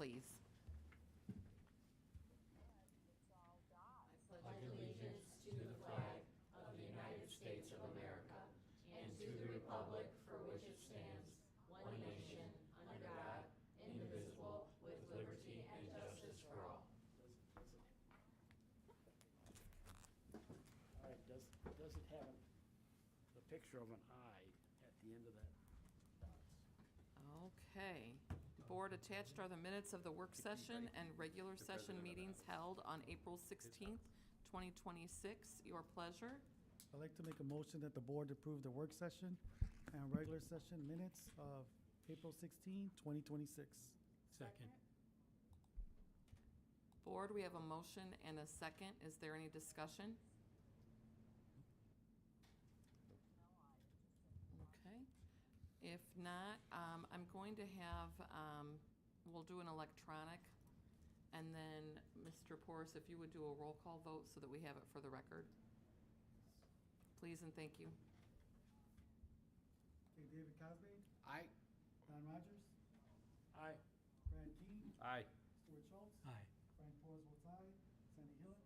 please. I pledge allegiance to the flag of the United States of America and to the republic for which it stands, one nation, under God, indivisible, with liberty and justice for all. All right, does it have the picture of an eye at the end of that dots? Okay. Board, attached are the minutes of the work session and regular session meetings held on April 16th, 2026. Your pleasure. I'd like to make a motion that the board approve the work session and regular session minutes of April 16, 2026. Second. Board, we have a motion and a second. Is there any discussion? Okay. If not, I'm going to have, we'll do an electronic, and then Mr. Porras, if you would do a roll call vote so that we have it for the record. Please and thank you. Okay, David Cosby, Aye. Don Rogers, Aye. Brad Keane, Aye. Stuart Schultz, Aye. Frank Porras votes aye, Sandy Hillen,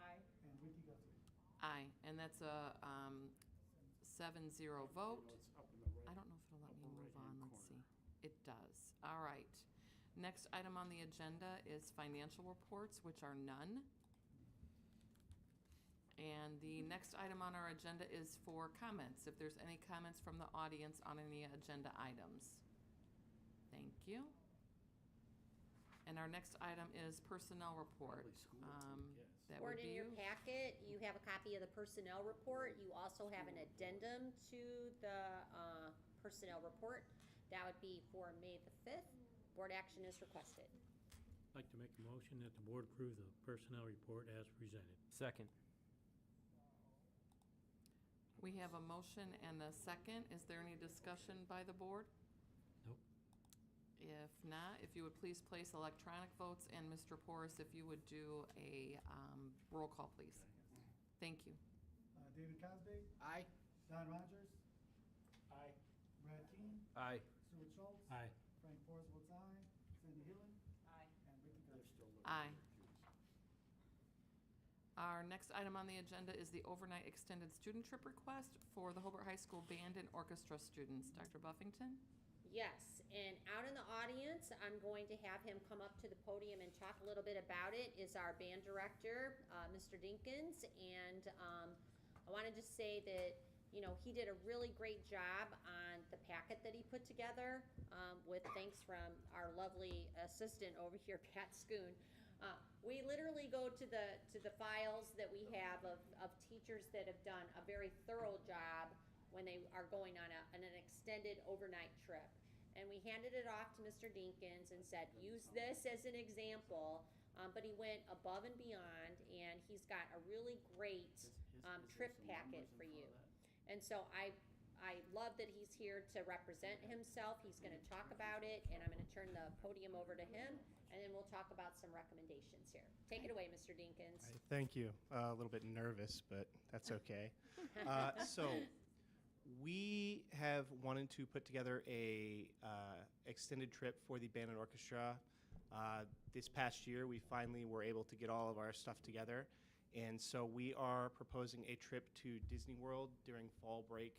Aye. and Ricky Guthrie. Aye, and that's a 7-0 vote. It's up in the right. I don't know if it'll let me upper move right-hand on. Let's see. corner. It does. All right. Next item on the agenda is financial reports, which are none. And the next item on our agenda is for comments, if there's any comments from the audience on any agenda items. Thank you. And our next item is personnel report. Probably school, yes. That would Board, be in your you. packet, you have a copy of the personnel report. You also have an addendum to the personnel report. That would be for May the 5th. Board action is requested. I'd like to make a motion that the board approve the personnel report as presented. Second. We have a motion and a second. Is there any discussion by the board? Nope. If not, if you would please place electronic votes, and Mr. Porras, if you would do a roll call, please. Thank you. David Cosby, Aye. Don Rogers, Aye. Brad Keane, Aye. Stuart Schultz, Aye. Frank Porras votes aye, Sandy Hillen, Aye. and Ricky They're Guthrie. still looking. Aye. Our next item on the agenda is the overnight extended student trip request for the Hobart High School band and orchestra students. Dr. Buffington? Yes, and out in the audience, I'm going to have him come up to the podium and talk a little bit about it, is our band director, Mr. Dinkins. And I wanted to say that, you know, he did a really great job on the packet that he put together, with thanks from our lovely assistant over here, Pat Schoon. We literally go to the files that we have of teachers that have done a very thorough job when they are going on an extended overnight trip. And we handed it off to Mr. Dinkins and said, use this as an example, but he went above and beyond, and he's got a really great Is trip there some packet numbers for in you. front of that? And so I love that he's here to represent himself. He's gonna talk about it, and I'm gonna turn the podium over to him, and then we'll talk about some recommendations here. Take it away, Mr. Dinkins. Thank you. A little bit nervous, but that's okay. So we have wanted to put together a extended trip for the band and orchestra. This past year, we finally were able to get all of our stuff together. And so we are proposing a trip to Disney World during fall break,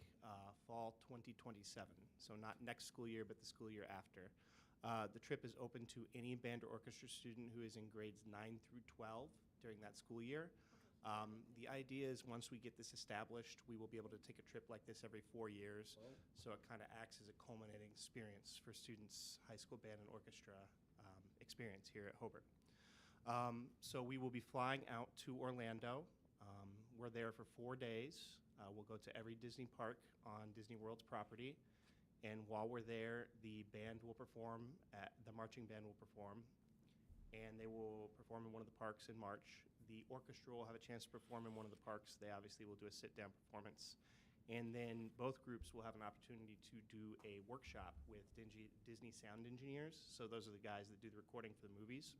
fall 2027. So not next school year, but the school year after. The trip is open to any band or orchestra student who is in grades 9 through 12 during that school year. The idea is once we get this established, we will be able to take a trip like this every 4 years. So it kind of acts as a culminating experience for students' high school band and orchestra experience here at Hobart. So we will be flying out to Orlando. We're there for 4 days. We'll go to every Disney park on Disney World's property. And while we're there, the band will perform, the marching band will perform, and they will perform in one of the parks in March. The orchestra will have a chance to perform in one of the parks. They obviously will do a sit-down performance. And then both groups will have an opportunity to do a workshop with Disney sound engineers. So those are the guys that do the recording for the movies.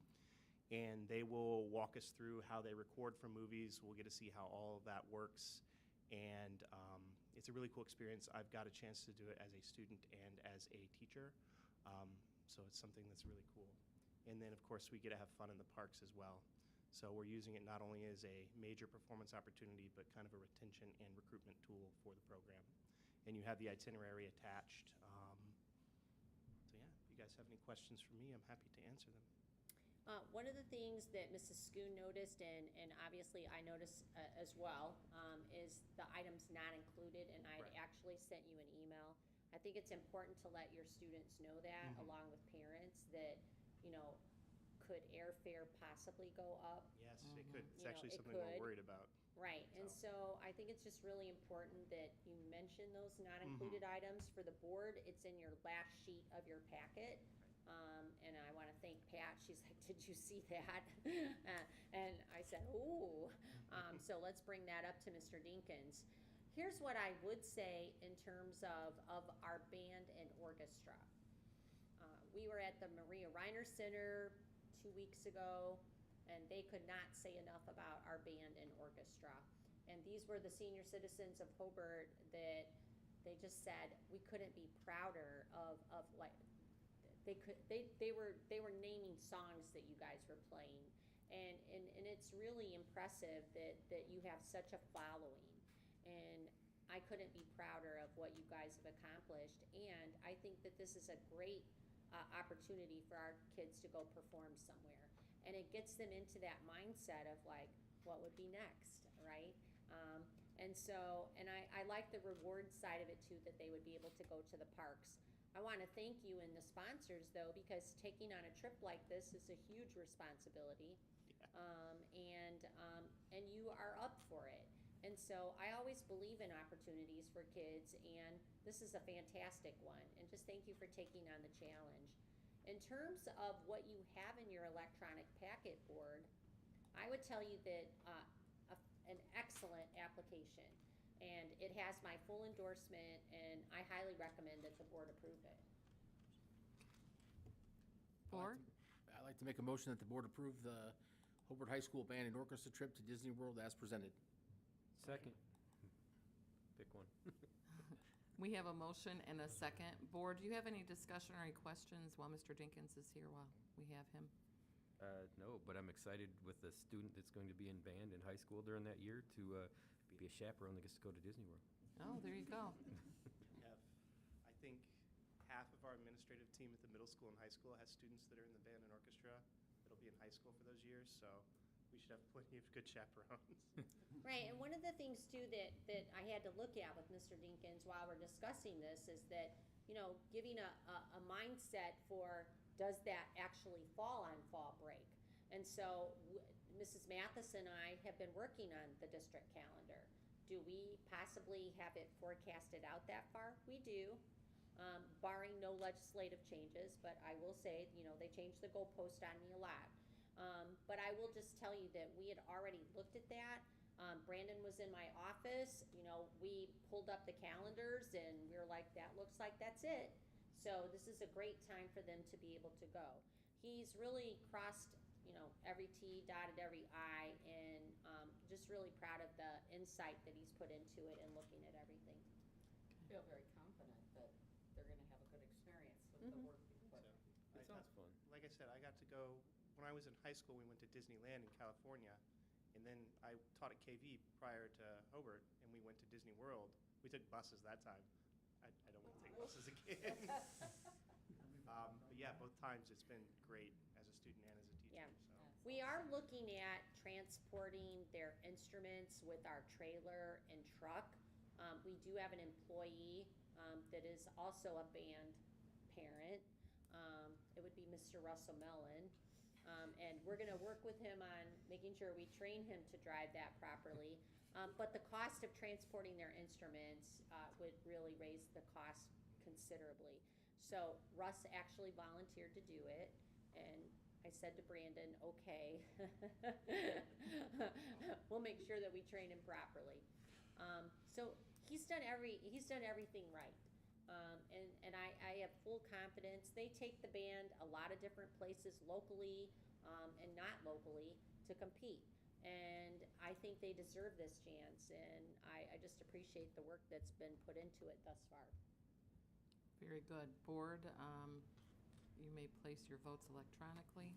And they will walk us through how they record for movies. We'll get to see how all of that works. And it's a really cool experience. I've got a chance to do it as a student and as a teacher. So it's something that's really cool. And And then, of course, we get to have fun in the parks as well. So we're using it not only as a major performance opportunity, but kind of a retention and recruitment tool for the program. And you have the itinerary attached. So yeah, if you guys have any questions for me, I'm happy to answer them. One of the things that Mrs. Schoon noticed, and obviously I noticed as well, is the items not included, and I had Right. actually sent you an email. I think it's important to let your students know that, Mhm. along with parents, that, could airfare possibly go up? Yes, it could. It's You know, actually it something we're could. worried about. Right, and so I think it's just really important that you mention those not included items for the board. It's in your last sheet of your packet. And I want to thank Pat. She's like, "Did you see that?" And I said, "Ooh." So let's bring that up to Mr. Dinkins. Here's what I would say in terms of our band and orchestra. We were at the Maria Reiner Center 2 weeks ago, and they could not say enough about our band and orchestra. And these were the senior citizens of Hobart that they just said we couldn't be prouder of like they were naming songs that you guys were playing, and it's really impressive that you have such a following, and I couldn't be prouder of what you guys have accomplished. And I think that this is a great opportunity for our kids to go perform somewhere, and it gets them into that mindset of like, what would be next, right? And I like the reward side of it too, that they would be able to go to the parks. I want to thank you and the sponsors though, because taking on a trip like this is a huge responsibility. And you are up for it. And so I always believe in opportunities for kids, and this is a fantastic one. And just thank you for taking on the challenge. In terms of what you have in your electronic packet board, I would tell you that an excellent application, and it has my full endorsement, and I highly recommend that the board approve it. Board? I'd like to make a motion that the board approve the Hobart High School Band and Orchestra trip to Disney World as presented. Second. Pick one. We have a motion and a second. Board, do you have any discussion or any questions while Mr. Dinkins is here, while we have him? No, but I'm excited with the student that's going to be in band in high school during that year to be a chaperone that gets to go to Disney World. Oh, there you go. We have, I think, half of our administrative team at the middle school and high school has students that are in the band and orchestra that'll be in high school for those years, so we should have plenty of good chaperones. Right, and one of the things too that I had to look at with Mr. Dinkins while we're discussing this is that, giving a mindset for, does that actually fall on fall break? And so Mrs. Mathis and I have been working on the district calendar. Do we possibly have it forecasted out that far? We do, barring no legislative changes, but I will say, they changed the goalpost on me a lot. But I will just tell you that we had already looked at that. Brandon was in my office, we pulled up the calendars and we were like, that looks like that's it. So this is a great time for them to be able to go. He's really crossed, every T, dotted every I, and just really proud of the insight that he's put into it and looking at everything. Feel very confident that they're gonna have a good experience with the work you put in. It sounds fun. Like I said, I got to go, when I was in high school, we went to Disneyland in California, and then I taught at KV prior to Hobart, and we went to Disney World. We took buses that time. I don't want to take buses again. But yeah, both times it's been great as a student and as a teacher. Yeah. So. We are looking at transporting their instruments with our trailer and truck. We do have an employee that is also a band parent. It would be Mr. Russell Mellon. And we're going to work with him on making sure we train him to drive that properly. But the cost of transporting their instruments would really raise the cost considerably. So Russ actually volunteered to do it, and I said to Brandon, okay, we'll make sure that we train him properly. So he's done everything right. And I have full confidence. They take the band a lot of different places locally and not locally to compete. And I think they deserve this chance, and I just appreciate the work that's been put into it thus far. Very good. Board, you may place your votes electronically.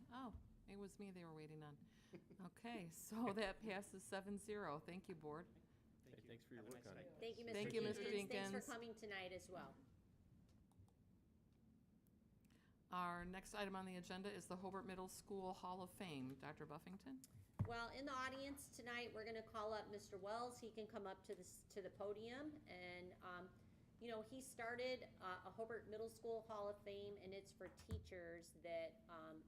was me they were waiting on. Okay, so that passes 7-0. Thank you, board. Hey, thanks for your work on it. Thank you, Mr. Thank you, Mr. Thanks for Dinkins. coming tonight as well. Our next item on the agenda is the Hobart Middle School Hall of Fame. Dr. Buffington? Well, in the audience tonight, we're gonna call up Mr. Wells. He can come up to the podium, and, you know, he started a Hobart Middle School Hall of Fame, and it's for teachers that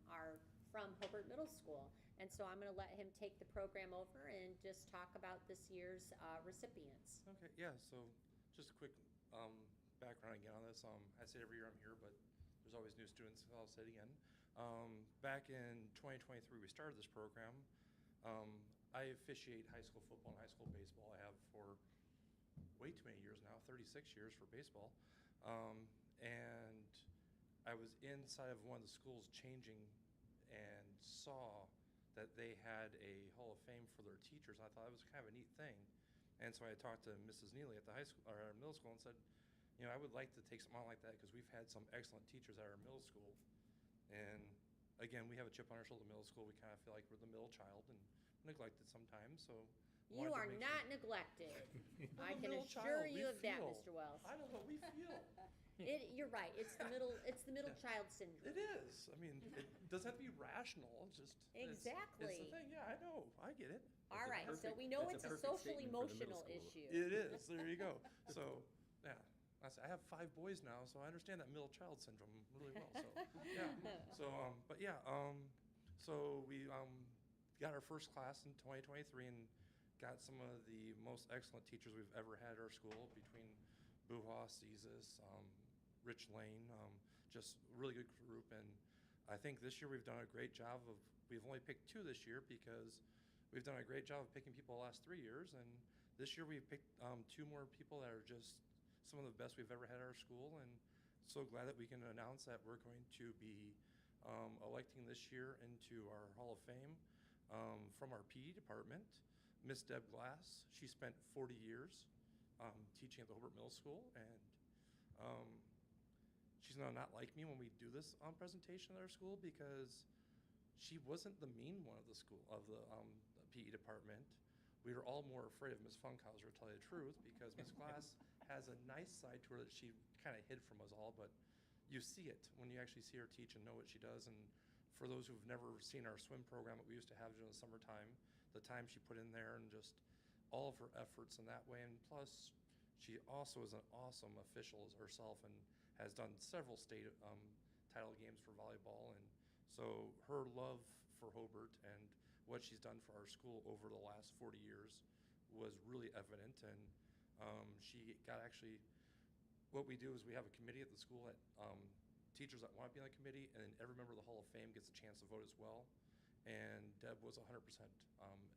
are from Hobart Middle School. And so I'm gonna let him take the program over and just talk about this year's recipients. Okay, yeah, so just a quick background again on this. I say every year I'm here, but there's always new students, so I'll say it again. Back in 2023, we started this program. I officiate high school football and high school baseball. I have for way too many years now, 36 years for baseball. And I was inside of one of the schools changing and saw that they had a Hall of Fame for their teachers. I thought it was kind of a neat thing. And so I talked to Mrs. Neely at the high school, or middle school, and said, you know, I would like to take something on like that because we've had some excellent teachers at our middle school. And again, we have a chip on our shoulder middle school. We kind of feel like we're the middle child and neglected sometimes. So You are not neglected. I can assure you of that, Mr. Wells. I don't know. We feel. You're right. It's the middle child syndrome. It is. I mean, it doesn't have to be rational. It's just Exactly. It's the thing. Yeah, I know. I get it. All right, so we know it's a social emotional issue. It is. There you go. So, yeah. I have 5 boys now, so I understand that middle child syndrome really well. So, yeah. So, but yeah. So we got our first class in 2023 and got some of the most excellent teachers we've ever had at our school between Buha, Cesis, Rich Lane, just a really good group. And I think this year we've done a great job of, we've only picked 2 this year because we've done a great job of picking people the last 3 years. And this year we've picked 2 more people that are just some of the best we've ever had at our school. And so glad that we can announce that we're going to be electing this year into our Hall of Fame from our PE department, Miss Deb Glass. She spent 40 years teaching at the Hobart Middle School, and she's gonna not like me when we do this presentation at our school because she wasn't the mean one of the school of the PE department. We were all more afraid of Miss Funkhauser, to tell you the truth, because Miss Glass has a nice side to her that she kind of hid from us all, but you see it when you actually see her teach and know what she does. And for those who've never seen our swim program that we used to have during the summertime, the time she put in there and just all of her efforts in that way. And plus, she also is an awesome official herself and has done several state title games for volleyball. And so her love for Hobart and what she's done for our school over the last 40 years was really evident. And she got actually, what we do is we have a committee at the school that teachers that want to be on the committee, and every member of the Hall of Fame gets a chance to vote as well. And Deb was 100%.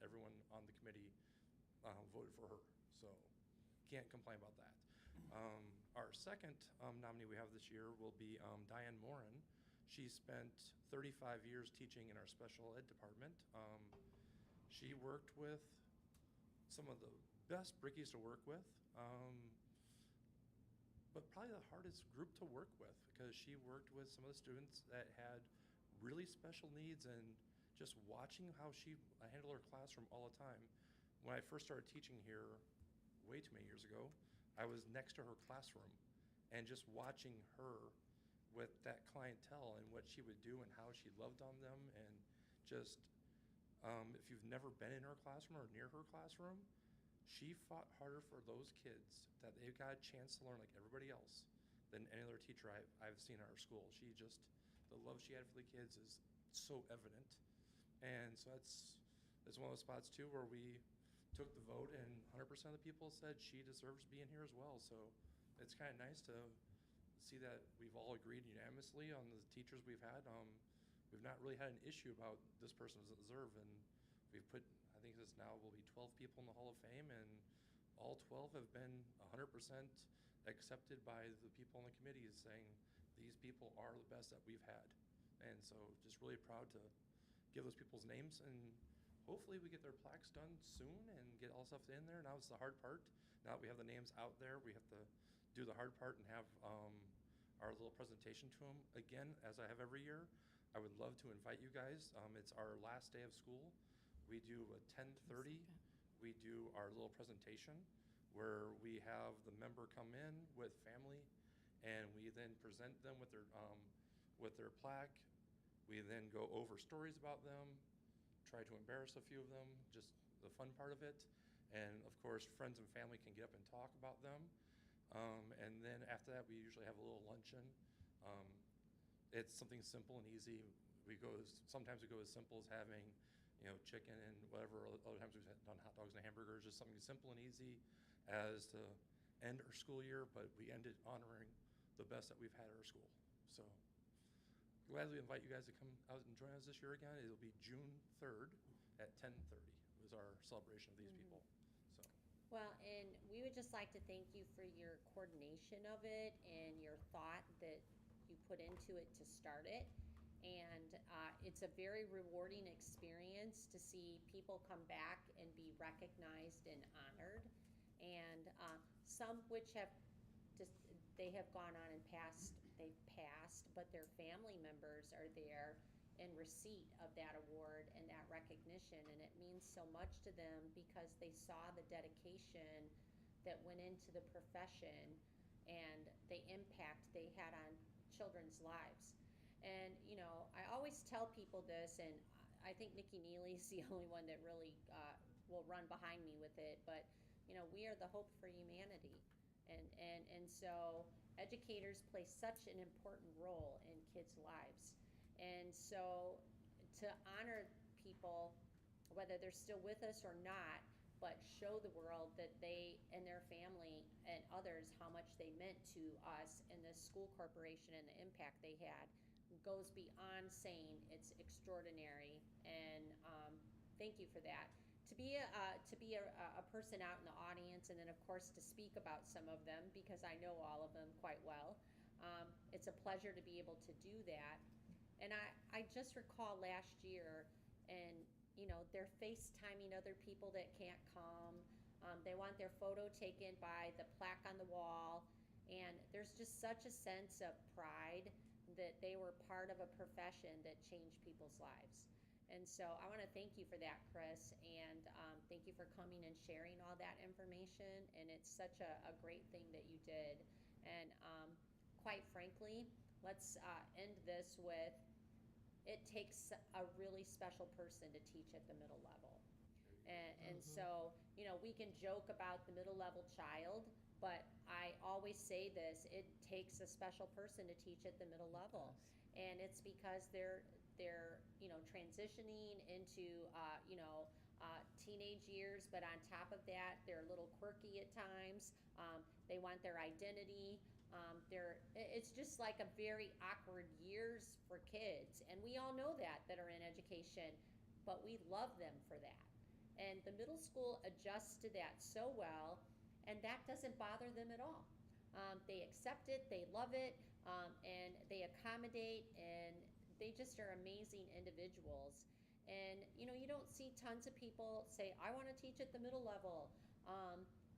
Everyone on the committee voted for her, so can't complain about that. Our second nominee we have this year will be Diane Morin. She spent 35 years teaching in our special ed department. She worked with some of the best brickies to work with, but probably the hardest group to work with because she worked with some of the students that had really special needs, and just watching how she handled her classroom all the time. When I first started teaching here way too many years ago, I was next to her classroom and just watching her with that clientele and what she would do and how she loved on them. And just, if you've never been in her classroom or near her classroom, she fought harder for those kids that they got a chance to learn like everybody else than any other teacher I've seen at our school. She just, the love she had for the kids is so evident. And so it's one of those spots too where we took the vote and 100% of the people said she deserves to be in here as well. So it's kind of nice to see that we've all agreed unanimously on the teachers we've had. We've not really had an issue about this person doesn't deserve, and we've put, I think this now will be 12 people in the Hall of Fame, and all 12 have been 100% accepted by the people on the committees saying these people are the best that we've had. And so just really proud to give those people's names, and hopefully we get their plaques done soon and get all stuff in there. Now it's the hard part. Now that we have the names out there, we have to do the hard part and have our little presentation to them. Again, as I have every year, I would love to invite you guys. It's our last day of school. We do a 10:30. We do our little presentation where we have the member come in with family, and we then present them with their plaque. We then go over stories about them, try to embarrass a few of them, just the fun part of it. And of course, friends and family can get up and talk about them. And then after that, we usually have a little luncheon. It's something simple and easy. Sometimes we go as simple as having, chicken and whatever. Other times we've done hot dogs and hamburgers, just something simple and easy as to end our school year, but we end it honoring the best that we've had at our school. So gladly invite you guys to come out and join us this year again. It'll be June 3rd at 10:30 is our celebration of these people. So. Well, and we would just like to thank you for your coordination of it and your thought that you put into it to start it. And it's a very rewarding experience to see people come back and be recognized and honored. And some which have just, they have gone on and they've passed, but their family members are there in receipt of that award and that recognition. And it means so much to them because they saw the dedication that went into the profession and the impact they had on children's lives. And, I always tell people this, and I think Nikki Neely is the only one that really will run behind me with it, but, we are the hope for humanity. And so educators play such an important role in kids' lives. And so to honor people, whether they're still with us or not, but show the world that they and their family and others how much they meant to us and the school corporation and the impact they had goes beyond saying it's extraordinary. And thank you for that. To be a person out in the audience, and then of course to speak about some of them because I know all of them quite well. It's a pleasure to be able to do that. And I just recall last year, and they're FaceTiming other people that can't come. They want their photo taken by the plaque on the wall, and there's just such a sense of pride that they were part of a profession that changed people's lives. And so I want to thank you for that, Chris, and thank you for coming and sharing all that information. And it's such a great thing that you did. And quite frankly, let's end this with, it takes a really special person to teach at the middle level. And so, we can joke about the middle level child, but I always say this, it takes a special person to teach at the middle level. And it's because they're transitioning into, teenage years, but on top of that, they're a little quirky at times. They want their identity. It's just like a very awkward years for kids. And we all know that are in education, but we love them for that. And the middle school adjusts to that so well, and that doesn't bother them at all. They accept it, they love it, and they accommodate, and they just are amazing individuals. And you don't see tons of people say, I want to teach at the middle level,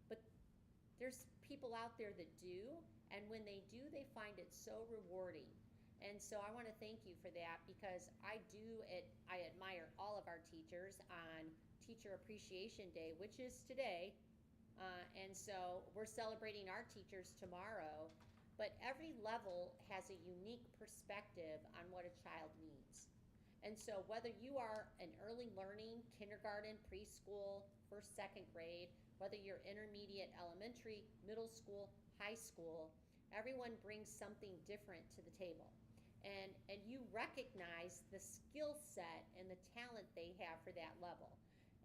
but there's people out there that do, and when they do, they find it so rewarding. And so I want to thank you for that, because I admire all of our teachers on Teacher Appreciation Day, which is today. And so we're celebrating our teachers tomorrow, but every level has a unique perspective on what a child needs. And so whether you are an early learning, kindergarten, preschool, first, second grade, whether you're intermediate, elementary, middle school, high school, everyone brings something different to the table. And you recognize the skill set and the talent they have for that level.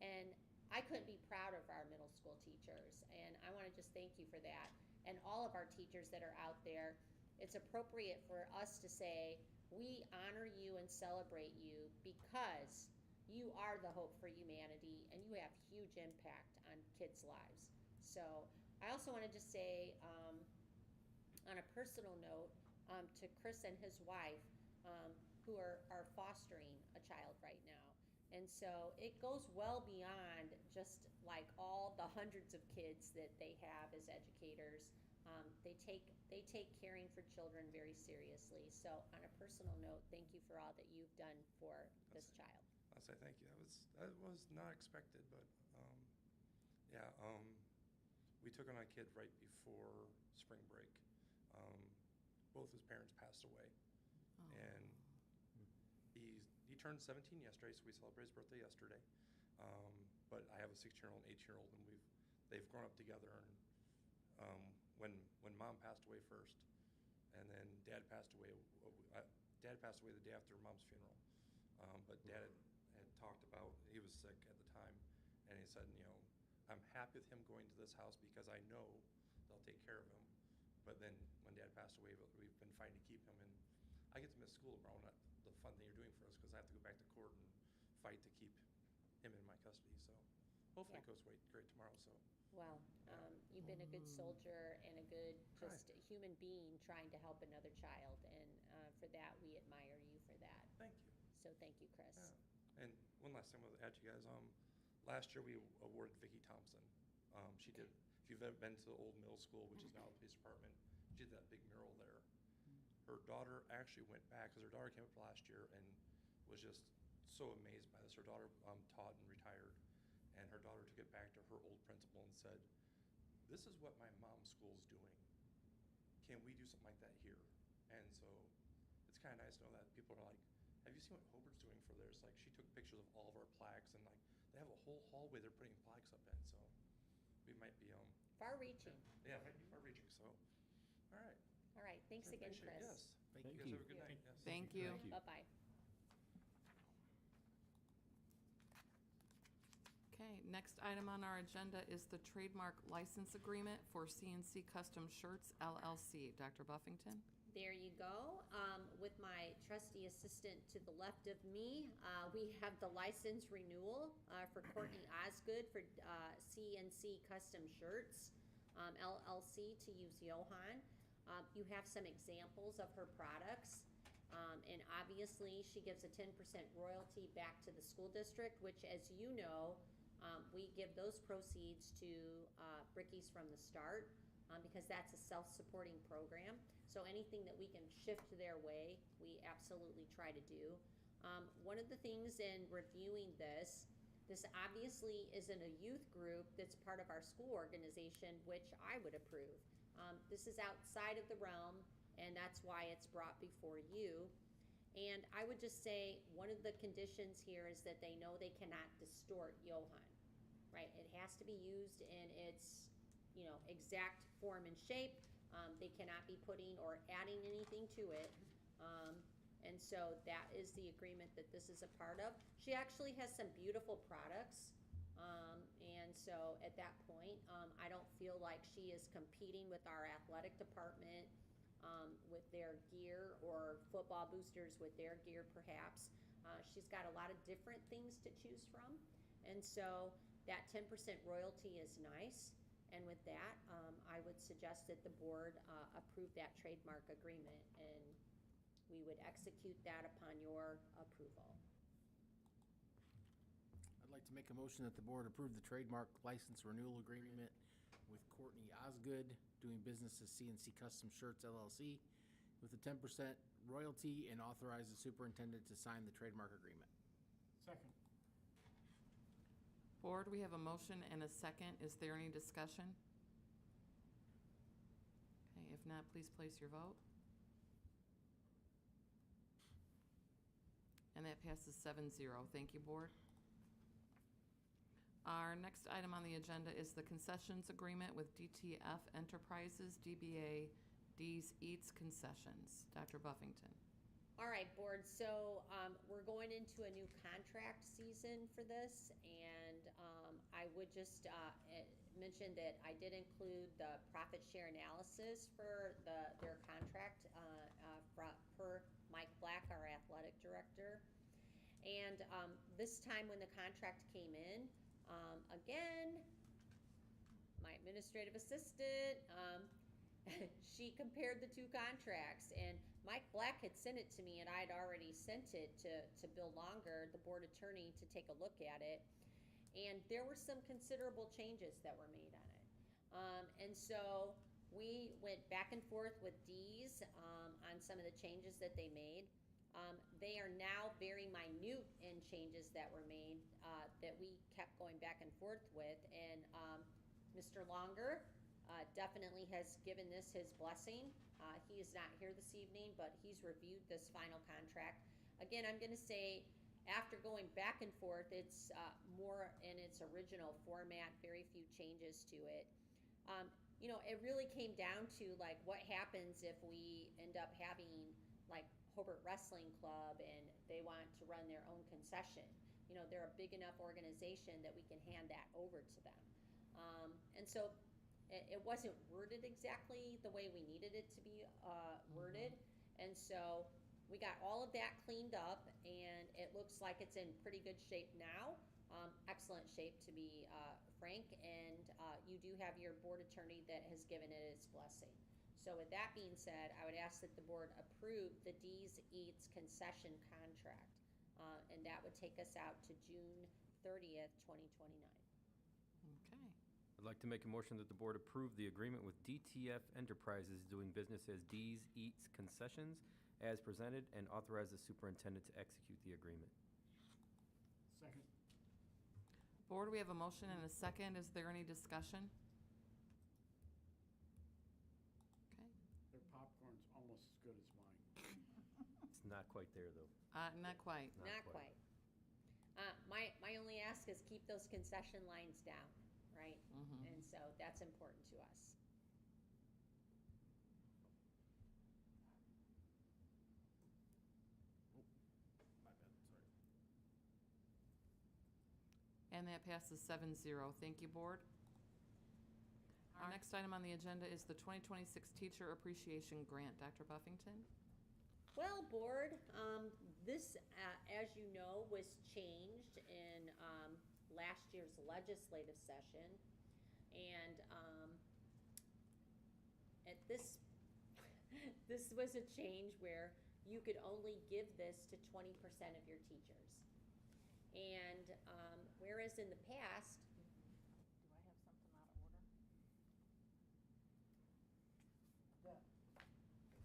And I couldn't be prouder of our middle school teachers, and I want to just thank you for that. And all of our teachers that are out there, it's appropriate for us to say, we honor you and celebrate you because you are the hope for humanity, and you have huge impact on kids' lives. So I also want to just say, on a personal note, to Chris and his wife, who are fostering a child right now. And so it goes well beyond just like all the hundreds of kids that they have as educators. They take caring for children very seriously. So on a personal note, thank you for all that you've done for this child. I'll say thank you. That was not expected, but yeah, we took on a kid right before spring break. Both his parents passed away, and he turned 17 yesterday, so we celebrated his birthday yesterday. But I have a 16-year-old and 8-year-old, and they've grown up together. And when mom passed away first, and then dad passed away. Dad passed away the day after mom's funeral. But dad had talked about, he was sick at the time, and he said, I'm happy with him going to this house because I know they'll take care of him. But then when dad passed away, we've been fighting to keep him, and I get to miss school tomorrow. Not the fun thing you're doing for us, because I have to go back to court and fight to keep him in my custody. So hopefully it goes great tomorrow. So. Well, you've been a good soldier and a good just human being trying to help another child, and for that we admire you for that. Thank you. So thank you, Chris. Yeah. And one last thing I want to add to you guys. Last year we awarded Vicki Thompson. She did. If you've ever been to the old middle school, which is now the police department, she did that big mural there. Her daughter actually went back, because her daughter came up last year and was just so amazed by this. Her daughter taught and retired. And her daughter took it back to her old principal and said, this is what my mom's school's doing. Can we do something like that here? And so it's kind of nice to know that people are like, have you seen what Hobart's doing for theirs? Like, she took pictures of all of our plaques, and like they have a whole hallway they're putting plaques up in. So we might be far-reaching. Yeah, it might be far-reaching. So all right. All right. Thanks again, Chris. Yes. Thank you. you. Guys have a good night. Yes. Thank you. Bye-bye. Okay, next item on our agenda is the trademark license agreement for CNC Custom Shirts LLC. Dr. Buffington? There you go. With my trusty assistant to the left of me, we have the license renewal for Courtney Osgood for CNC Custom Shirts LLC, to use Johan. You have some examples of her products. And obviously, she gives a 10% royalty back to the school district, which, as you know, we give those proceeds to Brickies from the Start because that's a self-supporting program. So anything that we can shift their way, we absolutely try to do. One of the things in reviewing this obviously isn't a youth group that's part of our school organization, which I would approve. This is outside of the realm, and that's why it's brought before you. And I would just say one of the conditions here is that they know they cannot distort Johan, right? It has to be used in its, exact form and shape. They cannot be putting or adding anything to it. And so that is the agreement that this is a part of. She actually has some beautiful products. And so at that point, I don't feel like she is competing with our athletic department with their gear, or football boosters with their gear perhaps. She's got a lot of different things to choose from. And so that 10% royalty is nice. And with that, I would suggest that the board approve that trademark agreement, and we would execute that upon your approval. I'd like to make a motion that the board approve the trademark license renewal agreement with Courtney Osgood, doing business as CNC Custom Shirts LLC, with a 10% royalty, and authorize the superintendent to sign the trademark agreement. Second. Board, we have a motion and a second. Is there any discussion? Okay, if not, please place your vote. And that passes 7-0. Thank you, board. Our next item on the agenda is the concessions agreement with DTF Enterprises, DBA D's Eats Concessions. Dr. Buffington. All right, board, so we're going into a new contract season for this, and I would just mention that I did include the profit share analysis for their contract per Mike Black, our athletic director. And this time when the contract came in, again, my administrative assistant, she compared the two contracts, and Mike Black had sent it to me, and I had already sent it to Bill Longer, the board attorney, to take a look at it. And there were some considerable changes that were made on it. And so we went back and forth with D's on some of the changes that they made. They are now very minute in changes that were made that we kept going back and forth with. And Mr. Longer definitely has given this his blessing. He is not here this evening, but he's reviewed this final contract. Again, I'm going to say, after going back and forth, it's more in its original format, very few changes to it. You know, it really came down to like what happens if we end up having like Hobart Wrestling Club and they want to run their own concession. You know, they're a big enough organization that we can hand that over to them. And so it wasn't worded exactly the way we needed it to be worded. And so we got all of that cleaned up, and it looks like it's in pretty good shape now. Excellent shape, to be frank, and you do have your board attorney that has given it its blessing. So with that being said, I would ask that the board approve the D's Eats concession contract, and that would take us out to June 30th, 2029. Okay. I'd like to make a motion that the board approve the agreement with DTF Enterprises doing business as D's Eats Concessions as presented, and authorize the superintendent to execute the agreement. Second. Board, we have a motion and a second. Is there any discussion? Okay. Their popcorn's almost as good as mine. It's not quite there, though. Not quite. Not quite. My only ask is keep those concession lines down, right? Mhm. And so that's important to us. My bad, sorry. And that passes 7-0. Thank you, board. Our next item on the agenda is the 2026 Teacher Appreciation Grant. Dr. Buffington? Well, board, this, as you know, was changed in last year's legislative session. And at this, this was a change where you could only give this to 20% of your teachers. And whereas in the past, Do I have something out of order?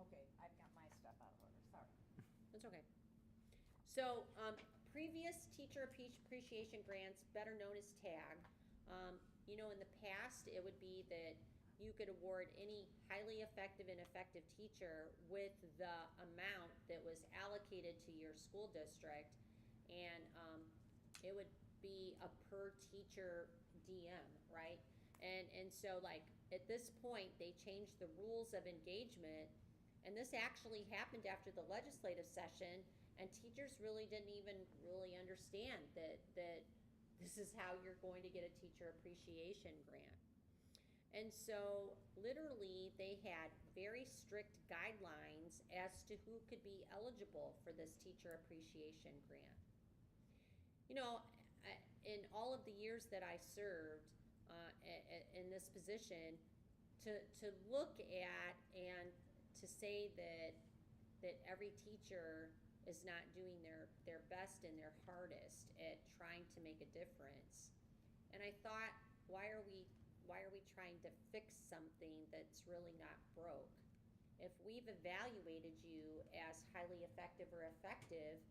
Okay, I've got my stuff out of order, sorry. that's okay. So, previous teacher appreciation grants, better known as TAG, you know, in the past, it would be that you could award any highly effective and effective teacher with the amount that was allocated to your school district, and it would be a per teacher DM, right? And so like at this point, they changed the rules of engagement, and this actually happened after the legislative session, and teachers really didn't even really understand that this is how you're going to get a teacher appreciation grant. And so literally they had very strict guidelines as to who could be eligible for this teacher appreciation grant. You know, in all of the years that I served in this position, to look at and to say that every teacher is not doing their best and their hardest at trying to make a difference. And I thought, why are we trying to fix something that's really not broke? If we've evaluated you as highly effective or effective,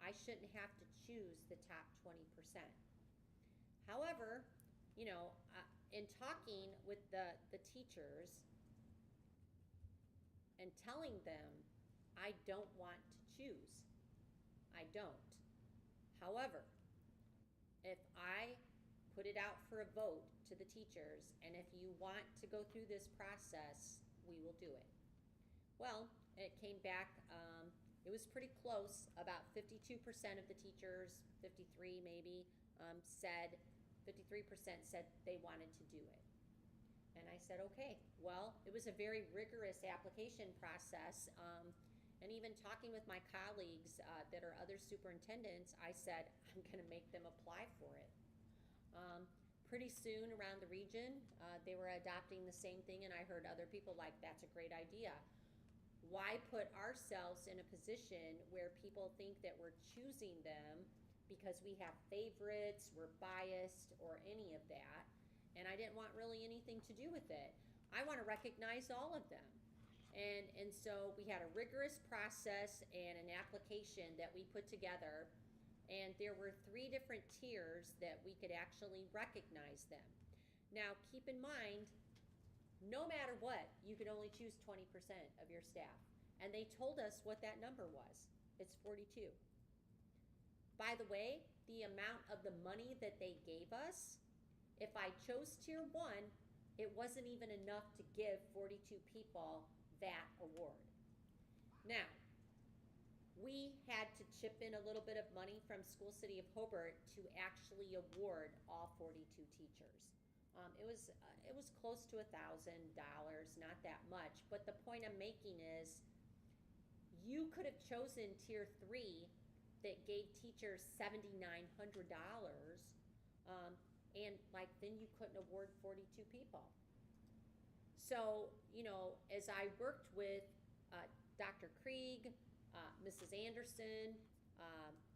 I shouldn't have to choose the top 20%. However, you know, in talking with the teachers and telling them, I don't want to choose. I don't. However, if I put it out for a vote to the teachers, and if you want to go through this process, we will do it. Well, it came back, it was pretty close. About 52% of the teachers, 53 maybe, 53% said they wanted to do it. And I said, okay. Well, it was a very rigorous application process. And even talking with my colleagues that are other superintendents, I said, I'm going to make them apply for it. Pretty soon around the region, they were adopting the same thing, and I heard other people like, that's a great idea. Why put ourselves in a position where people think that we're choosing them because we have favorites, we're biased, or any of that. And I didn't want really anything to do with it. I want to recognize all of them. And so we had a rigorous process and an application that we put together, and there were 3 different tiers that we could actually recognize them. Now, keep in mind, no matter what, you could only choose 20% of your staff. And they told us what that number was. It's 42. By the way, the amount of the money that they gave us, if I chose tier 1, it wasn't even enough to give 42 people that award. Now, we had to chip in a little bit of money from School City of Hobart to actually award all 42 teachers. It was close to $1,000, not that much. But the point I'm making is, you could have chosen tier 3 that gave teachers $7,900, and then you couldn't award 42 people. So, as I worked with Dr. Krieg, Mrs. Anderson,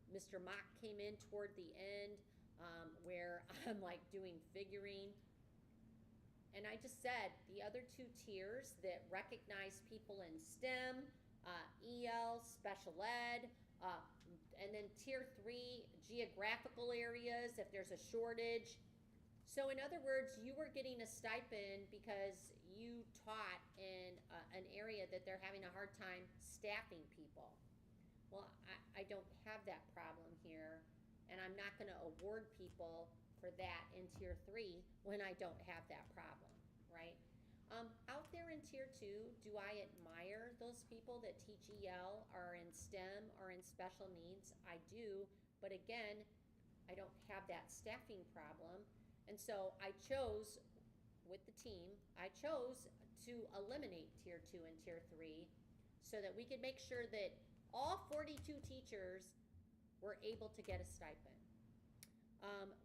Mr. Mock came in toward the end, where I'm doing figuring. And I just said the other 2 tiers that recognize people in STEM, EL, special ed, and then tier 3, geographical areas, if there's a shortage. So in other words, you were getting a stipend because you taught in an area that they're having a hard time staffing people. Well, I don't have that problem here, and I'm not going to award people for that in tier 3 when I don't have that problem, right? Out there in tier 2, do I admire those people that teach EL or in STEM or in special needs? I do, but again, I don't have that staffing problem. And so I chose, with the team, I chose to eliminate tier 2 and tier 3 so that we could make sure that all 42 teachers were able to get a stipend.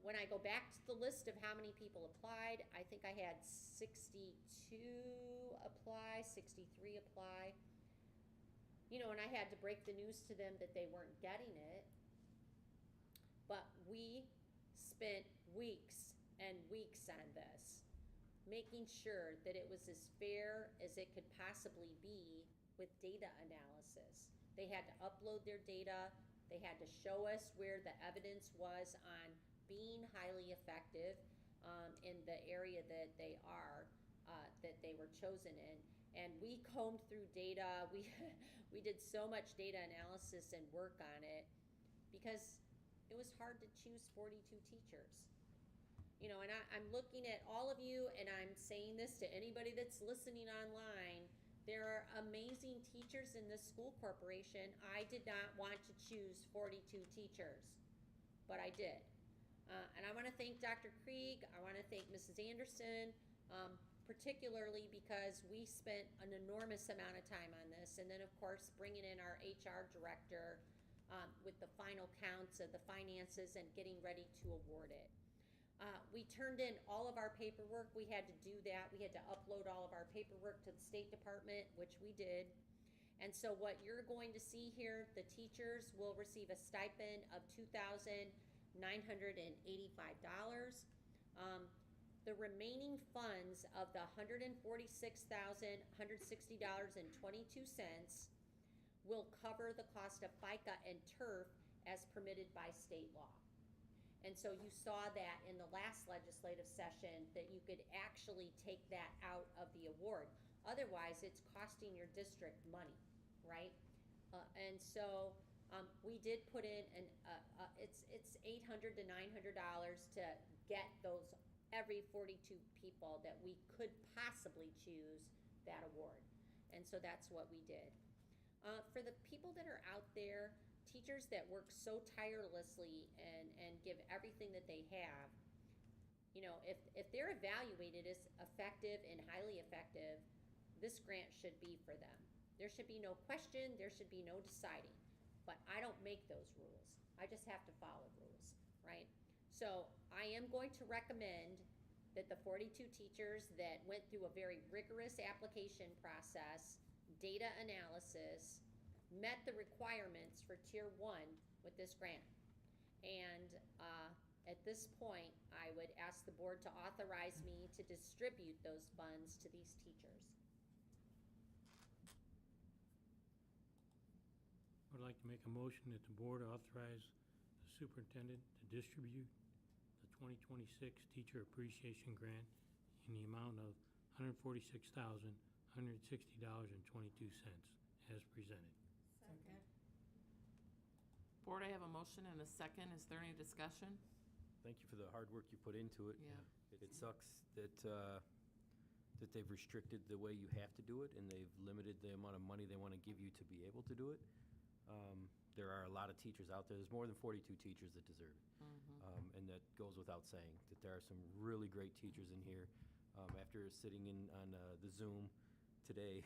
When I go back to the list of how many people applied, I think I had 62 apply, 63 apply. And I had to break the news to them that they weren't getting it. But we spent weeks and weeks on this, making sure that it was as fair as it could possibly be with data analysis. They had to upload their data. They had to show us where the evidence was on being highly effective in the area that they are, that they were chosen in. And we combed through data. We did so much data analysis and work on it because it was hard to choose 42 teachers. And I'm looking at all of you, and I'm saying this to anybody that's listening online. There are amazing teachers in this school corporation. I did not want to choose 42 teachers, but I did. And I want to thank Dr. Krieg. I want to thank Mrs. Anderson, particularly because we spent an enormous amount of time on this. And then, of course, bringing in our HR director with the final counts of the finances and getting ready to award it. We turned in all of our paperwork. We had to do that. We had to upload all of our paperwork to the State Department, which we did. And so what you're going to see here, the teachers will receive a stipend of $2,985. The remaining funds of the $146,160.22 will cover the cost of FICA and turf as permitted by state law. And so you saw that in the last legislative session that you could actually take that out of the award. Otherwise, it's costing your district money, right? And so we did put in it's $800 to $900 to get those every 42 people that we could possibly choose that award. And so that's what we did. For the people that are out there, teachers that work so tirelessly and give everything that they have, if they're evaluated as effective and highly effective, this grant should be for them. There should be no question, there should be no deciding. But I don't make those rules. I just have to follow rules, right? So I am going to recommend that the 42 teachers that went through a very rigorous application process, data analysis, met the requirements for tier 1 with this grant. And at this point, I would ask the board to authorize me to distribute those funds to these teachers. I would like to make a motion that the board authorize the superintendent to distribute the 2026 Teacher Appreciation Grant in the amount of $146,160.22 as presented. Second. Board, I have a motion and a second. Is there any discussion? Thank you for the hard work you put into it. Yeah. It sucks that they've restricted the way you have to do it, and they've limited the amount of money they want to give you to be able to do it. There are a lot of teachers out there. There's more than 42 teachers that deserve it. And that goes without saying, that there are some really great teachers in here. After sitting in on the Zoom today,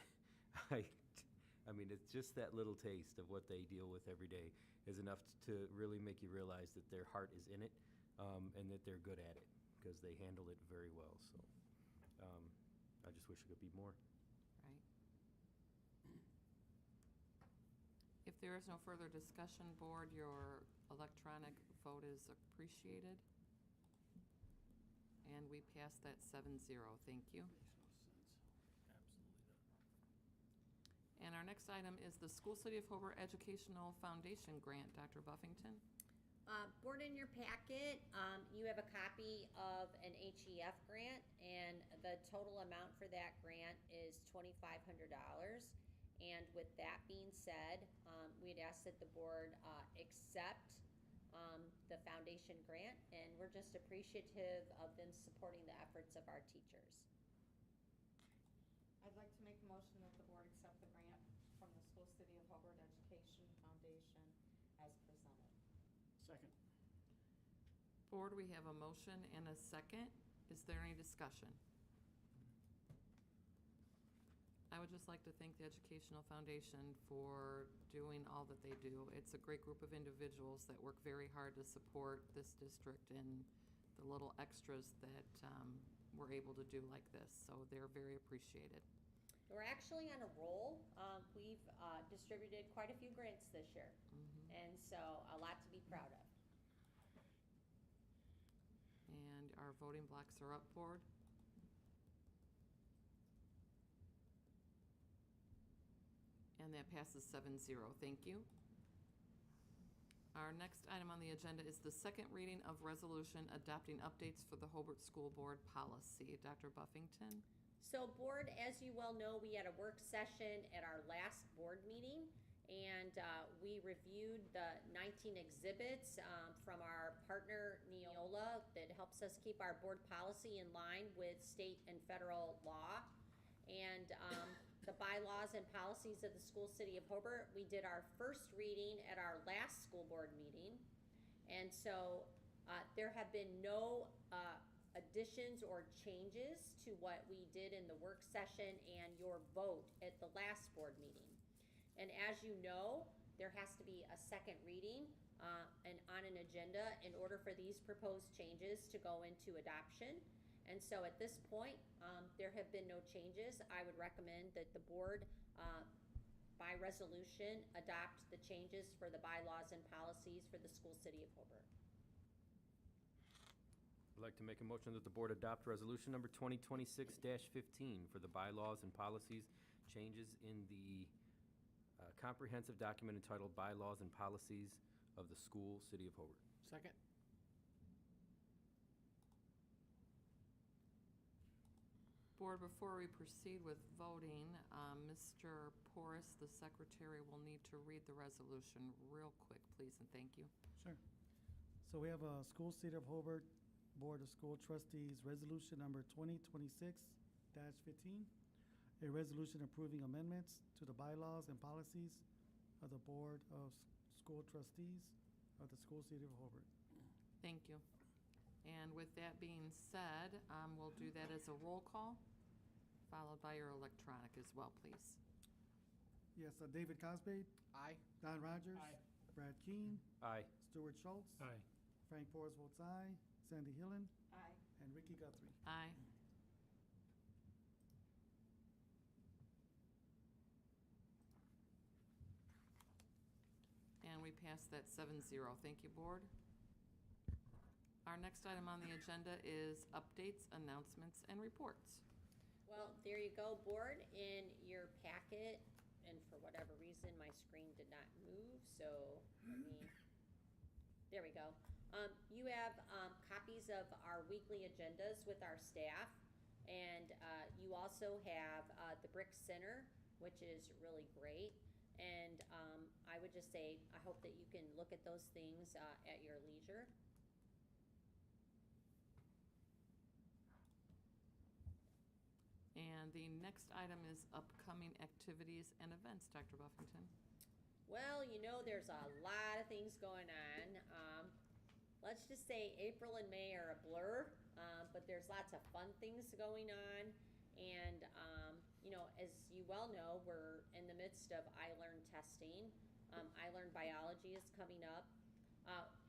I mean, it's just that little taste of what they deal with every day is enough to really make you realize that their heart is in it, and that they're good at it, because they handle it very well. So I just wish it could be more. Right. If there is no further discussion, board, your electronic vote is appreciated. And we pass that 7-0. Thank you. And our next item is the School City of Hobart Educational Foundation Grant. Dr. Buffington? Board, in your packet, you have a copy of an HEF grant, and the total amount for that grant is $2,500. And with that being said, we'd ask that the board accept the foundation grant, and we're just appreciative of them supporting the efforts of our teachers. I'd like to make a motion that the board accept the grant from the School City of Hobart Education Foundation as presented. Second. Board, we have a motion and a second. Is there any discussion? I would just like to thank the Educational Foundation for doing all that they do. It's a great group of individuals that work very hard to support this district and the little extras that we're able to do like this. So they're very appreciated. We're actually on a roll. We've distributed quite a few grants this year, and so a lot to be proud of. And our voting blocks are up, board. And that passes 7-0. Thank you. Our next item on the agenda is the second reading of resolution adopting updates for the Hobart School Board policy. Dr. Buffington? So board, as you well know, we had a work session at our last board meeting, and we reviewed the 19 exhibits from our partner Neola that helps us keep our board policy in line with state and federal law. And the bylaws and policies of the School City of Hobart. We did our first reading at our last school board meeting. And so there have been no additions or changes to what we did in the work session and your vote at the last board meeting. And as you know, there has to be a second reading and on an agenda in order for these proposed changes to go into adoption. And so at this point, there have been no changes. I would recommend that the board, by resolution, adopt the changes for the bylaws and policies for the School City of Hobart. I'd like to make a motion that the board adopt resolution number 2026-15 for the bylaws and policies changes in the comprehensive document entitled Bylaws and Policies of the School City of Hobart. Second. Board, before we proceed with voting, Mr. Porras, the secretary, will need to read the resolution real quick, please, and thank you. Sure. So we have a School City of Hobart Board of School Trustees Resolution Number 2026-15, a resolution approving amendments to the bylaws and policies of the Board of School Trustees of the School City of Hobart. Thank you. And with that being said, we'll do that as a roll call, followed by your electronic as well, please. Yes, David Cosby, Aye. Don Rogers. Aye. Brad Keane, Aye. Stuart Schultz. Aye. Frank Porras votes aye. Sandy Hillen, Aye. and Ricky Guthrie. Aye. And we pass that 7-0. Thank you, board. Our next item on the agenda is updates, announcements, and reports. Well, there you go, board, in your packet, and for whatever reason, my screen did not move, so let me, there we go. You have copies of our weekly agendas with our staff, and you also have the Brick Center, which is really great. And I would just say, I hope that you can look at those things at your leisure. And the next item is upcoming activities and events, Dr. Buffington. Well, you know, there's a lot of things going on. Let's just say April and May are a blur, but there's lots of fun things going on. And, you know, as you well know, we're in the midst of iLearn testing. iLearn Biology is coming up.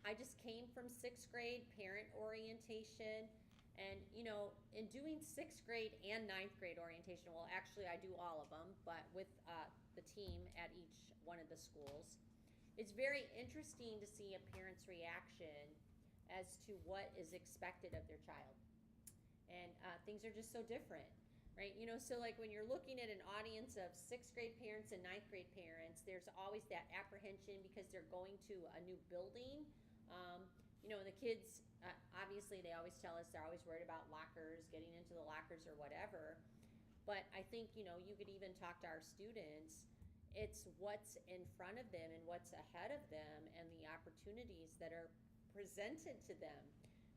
I just came from 6th grade parent orientation. And, you know, in doing 6th grade and 9th grade orientation, well, actually I do all of them, but with the team at each one of the schools, it's very interesting to see a parent's reaction as to what is expected of their child. And things are just so different, right? You know, so like when you're looking at an audience of 6th grade parents and 9th grade parents, there's always that apprehension because they're going to a new building. You know, and the kids, obviously they always tell us they're always worried about lockers, getting into the lockers or whatever. But I think, you know, you could even talk to our students. It's what's in front of them and what's ahead of them and the opportunities that are presented to them.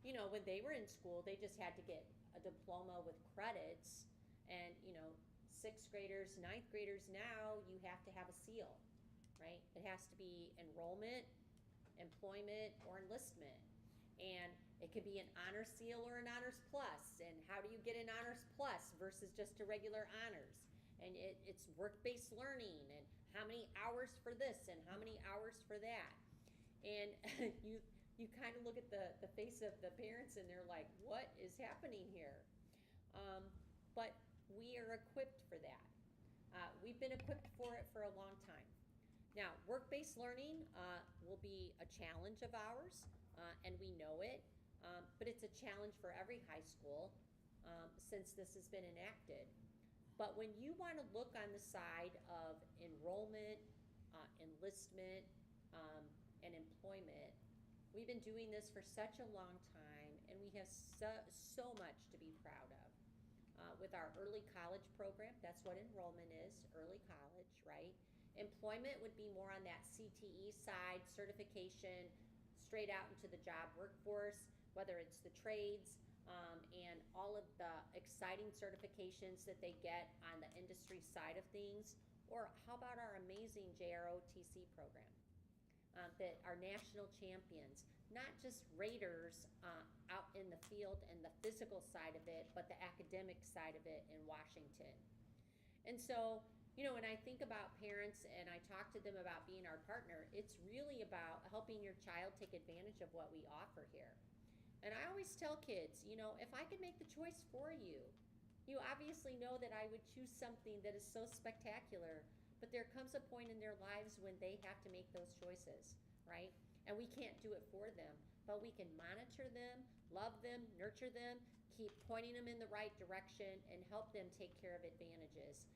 You know, when they were in school, they just had to get a diploma with credits. And, you know, 6th graders, 9th graders now, you have to have a seal, right? It has to be enrollment, employment, or enlistment. And it could be an honor seal or an honors plus. And how do you get an honors plus versus just a regular honors? And it's work-based learning and how many hours for this and how many hours for that. And you kind of look at the face of the parents and they're like, what is happening here? But we are equipped for that. We've been equipped for it for a long time. Now, work-based learning will be a challenge of ours, and we know it, but it's a challenge for every high school since this has been enacted. But when you want to look on the side of enrollment, enlistment, and employment, we've been doing this for such a long time, and we have so much to be proud of. With our early college program, that's what enrollment is, early college, right? Employment would be more on that CTE side, certification, straight out into the job workforce, whether it's the trades, and all of the exciting certifications that they get on the industry side of things. Or how about our amazing JROTC program, that are national champions, not just raters out in the field and the physical side of it, but the academic side of it in Washington. And so, you know, when I think about parents and I talk to them about being our partner, it's really about helping your child take advantage of what we offer here. And I always tell kids, you know, if I could make the choice for you, you obviously know that I would choose something that is so spectacular, but there comes a point in their lives when they have to make those choices, right? And we can't do it for them, but we can monitor them, love them, nurture them, keep pointing them in the right direction, and help them take care of advantages.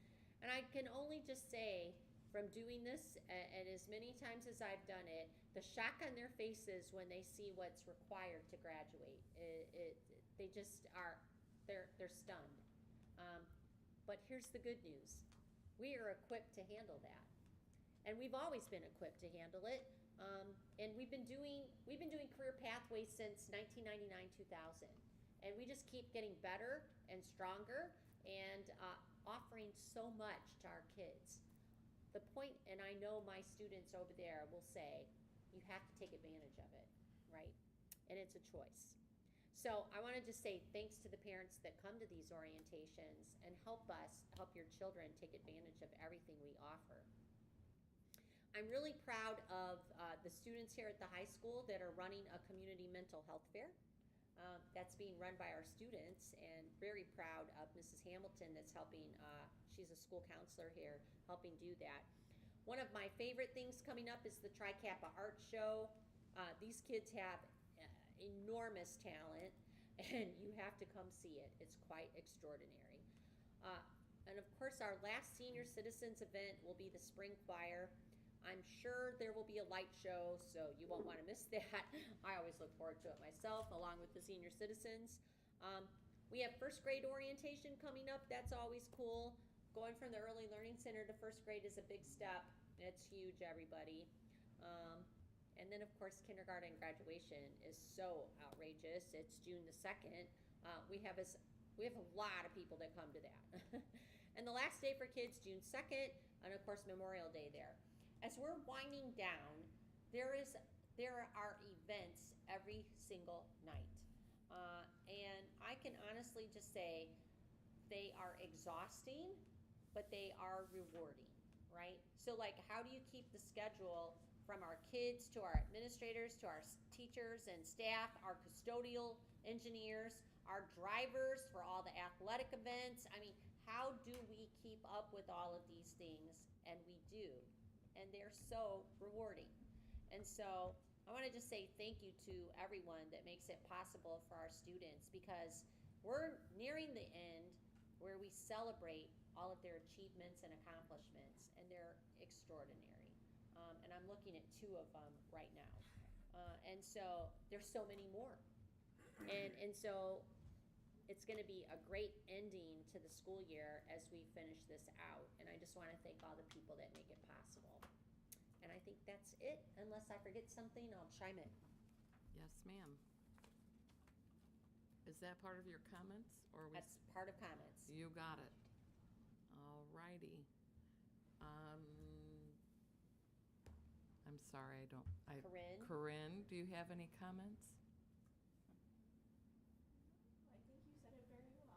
And I can only just say, from doing this, and as many times as I've done it, the shock on their faces when they see what's required to graduate, they just are, they're stunned. But here's the good news. We are equipped to handle that. And we've always been equipped to handle it. And we've been doing career pathways since 1999-2000. And we just keep getting better and stronger and offering so much to our kids. The point, and I know my students over there will say, you have to take advantage of it, right? And it's a choice. So I want to just say thanks to the parents that come to these orientations and help your children take advantage of everything we offer. I'm really proud of the students here at the high school that are running a community mental health fair. That's being run by our students, and very proud of Mrs. Hamilton that's helping, she's a school counselor here, helping do that. One of my favorite things coming up is the Tri-Kappa Art Show. These kids have enormous talent, and you have to come see it. It's quite extraordinary. And of course, our last senior citizens event will be the spring choir. I'm sure there will be a light show, so you won't want to miss that. I always look forward to it myself, along with the senior citizens. We have first grade orientation coming up. That's always cool. Going from the early learning center to first grade is a big step. It's huge, everybody. And then, of course, kindergarten graduation is so outrageous. It's June the 2nd. We have a lot of people that come to that. And the last day for kids, June 2nd, and of course, Memorial Day there. As we're winding down, there are events every single night. And I can honestly just say they are exhausting, but they are rewarding, right? So like, how do you keep the schedule from our kids to our administrators to our teachers and staff, our custodial engineers, our drivers for all the athletic events? I mean, how do we keep up with all of these things? And we do. And they're so rewarding. And so I want to just say thank you to everyone that makes it possible for our students, because we're nearing the end where we celebrate all of their achievements and accomplishments, and they're extraordinary. And I'm looking at 2 of them right now. And so there's so many more. And so it's going to be a great ending to the school year as we finish this out. And I just want to thank all the people that make it possible. And I think that's it. Unless I forget something, I'll chime in. Yes, ma'am. Is that part of your comments, or That's part of comments. You got it. All righty. I'm sorry, Corinne? Corinne, do you have any comments? I think you said it very well.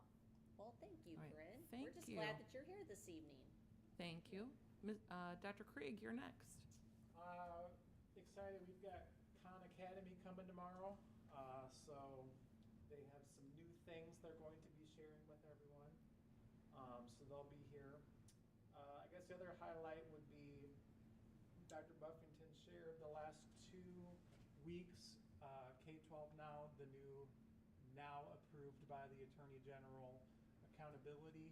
Well, thank you, All right. Corinne. Thank We're just you. glad that you're here this evening. Thank you. Dr. Krieg, you're next. Excited. We've got Khan Academy coming tomorrow. So they have some new things they're going to be sharing with everyone. So they'll be here. I guess the other highlight would be Dr. Buffington shared the last 2 weeks, K-12 Now, the new, now approved by the Attorney General, accountability.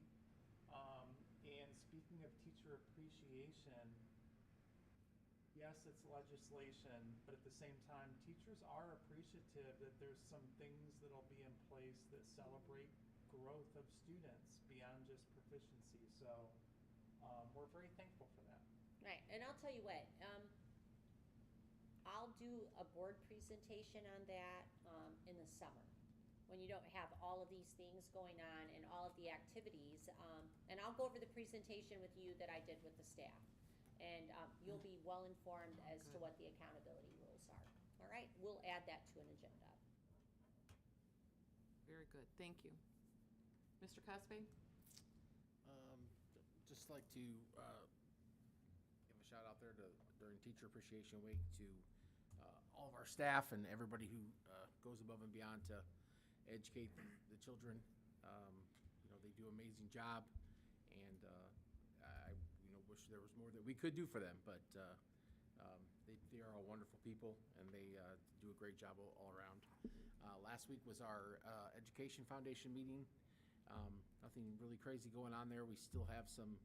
And speaking of teacher appreciation, yes, it's legislation, but at the same time, teachers are appreciative that there's some things that'll be in place that celebrate growth of students beyond just proficiency. So we're very thankful for that. Right, and I'll tell you what, I'll do a board presentation on that in the summer, when you don't have all of these things going on and all of the activities. And I'll go over the presentation with you that I did with the staff. And you'll be well informed as to what the accountability rules are. All right, we'll add that to an agenda. Very good. Thank you. Mr. Cosby? Just like to give a shout out there during Teacher Appreciation Week to all of our staff and everybody who goes above and beyond to educate the children. They do an amazing job, and I wish there was more that we could do for them, but they are all wonderful people, and they do a great job all around. Last week was our Education Foundation meeting. Nothing really crazy going on there. We still have some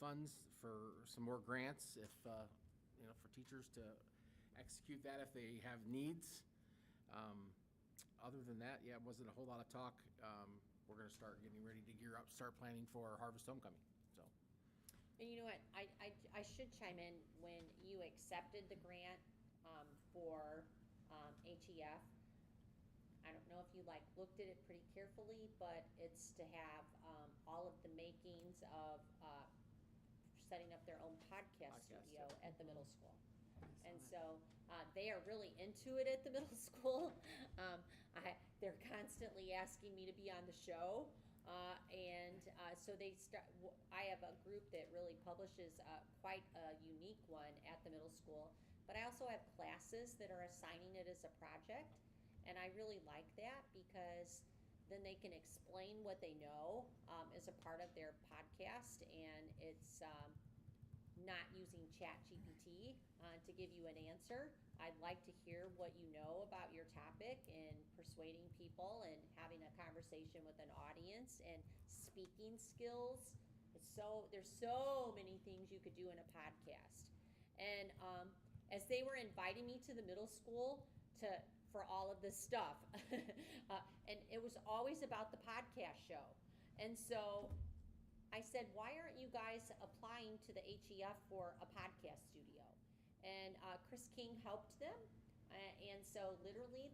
funds for some more grants for teachers to execute that if they have needs. Other than that, it wasn't a whole lot of talk. We're going to start getting ready to gear up, start planning for Harvest Homecoming. So. And you know what, I should chime in, when you accepted the grant for HEF, I don't know if you looked at it pretty carefully, but it's to have all of the makings of setting up their own podcast studio at the middle school. And so they are really into it at the middle school. They're constantly asking me to be on the show. So I have a group that really publishes quite a unique one at the middle school. But I also have classes that are assigning it as a project. And I really like that, because then they can explain what they know as a part of their podcast. And it's not using ChatGPT to give you an answer. I'd like to hear what you know about your topic and persuading people and having a conversation with an audience and speaking skills. There's so many things you could do in a podcast. And as they were inviting me to the middle school for all of this stuff, and it was always about the podcast show. And so I said, why aren't you guys applying to the HEF for a podcast studio? And Chris King helped them. And so literally